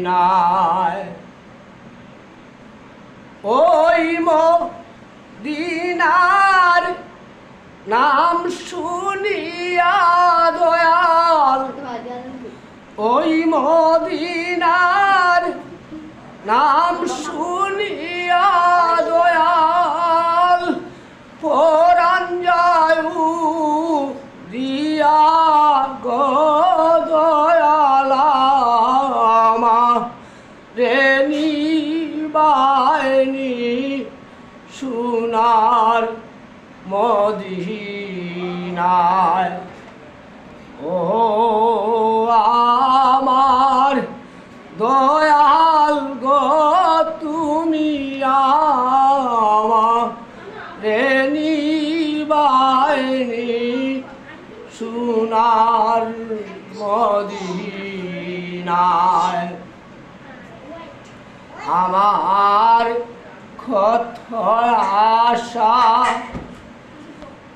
মদিনায় ওই মদিনার নাম শুনিয়া দয়াল ওই মদিনার নাম শুনিয়া দয়াল পরাণ যায়ু দিয়া গো দয়াল রে নিবায়নি সোনার মদিনায় ও আমার দয়াল গো তুমি আমারে নিবায়নি সোনার মদিনায় আমার কত আশা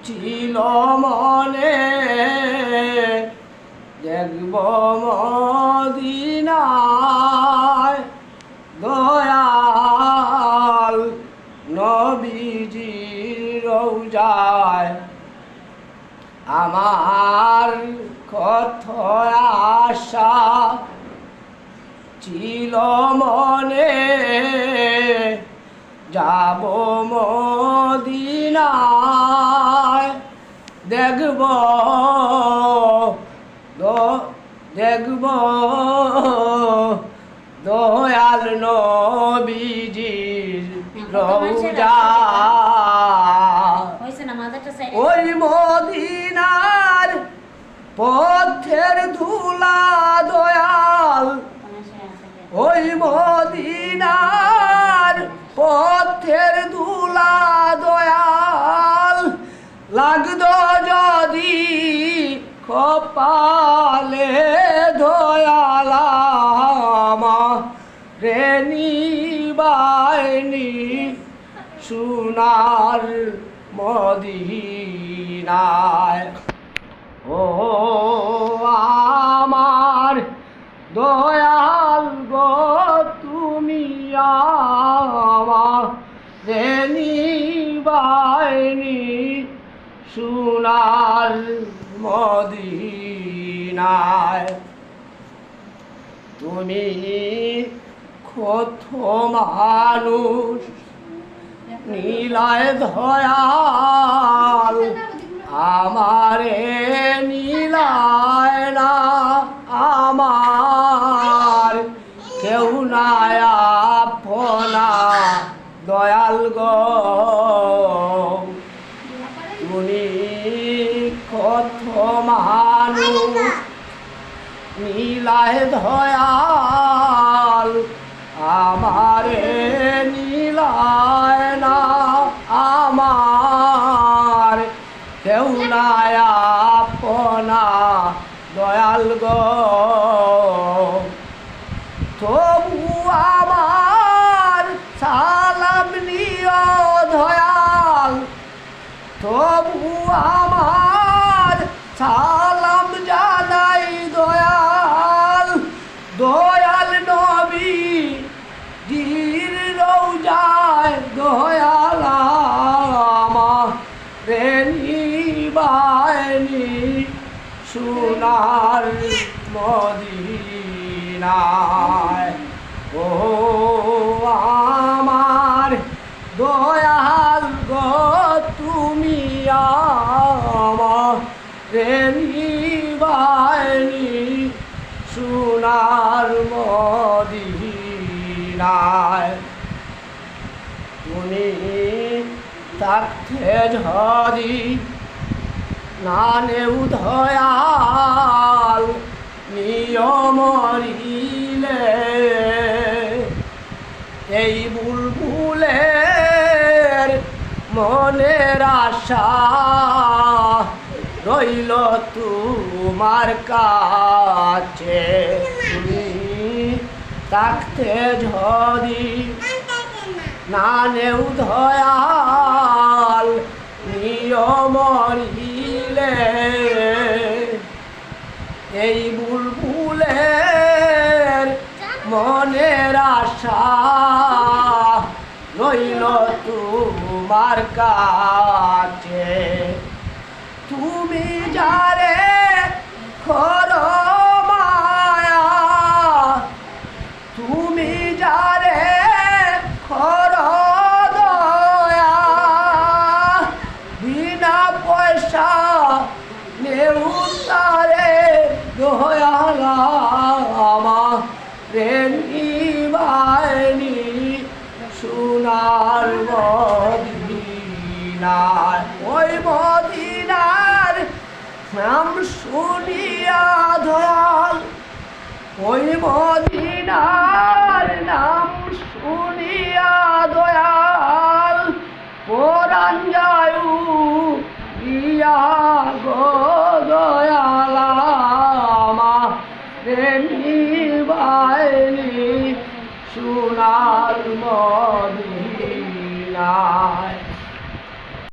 ছিল মনে দেখব মদিনায় দয়াল নবীজির রওজায় আমার কত আশা ছিল মনে যাব মদিনায় দেখব দেখব দয়াল নবীজির রওজা ওই মদিনার পথের ধুলা দয়াল ওই মদিনার পথের ধুলা দয়াল লাগদ যদি কপালে দয়াল রে নিবায়নি সোনার মদিনায় ও আমার দয়াল গো তুমি আমারে নিবায়নি সোনার মদিনায় তুমি কত মানুষ নীলায় দয়াল আমারে নীলায় না আমার কেউ নাই আপনা দয়াল গো তুমি কত মানুষ নীলায় দয়াল আমারে নীলায় না আমার কেউ নাই আপনা দয়াল গো তবু আমার সালাম নিও দয়াল তবু আমার সালাম জানাই দয়াল দয়াল নবী জির রওজায় দয়াল আমারে নিবায়নি সোনার মদিনায় ও আমার দয়াল গো তুমি আমারে নিবায়নি সোনার মদিনায় তুমি থাকতে যদি নানেও দয়াল নিয়মরিলে এই বুলবুলের মনের আশা রইল তোমার কাছে তুমি থাকতে যদি নানেও দয়াল নিয়মরিলে এই বুলবুলের মন আশা রইল তোমার কাছে তুমি যারে করো মায়া তুমি যারে করো দয়া বিনা পয়সা নেউতারে দয়ালা আমার নিবাইনি সোনার মদিনার ওই মদিনার নাম শুনিয়া দয়াল ওই মদিনার নাম শুনিয়া দয়াল পরাণ যায়ু ইয়া গো দয়ালা নিবাইনি সোনার মদিনা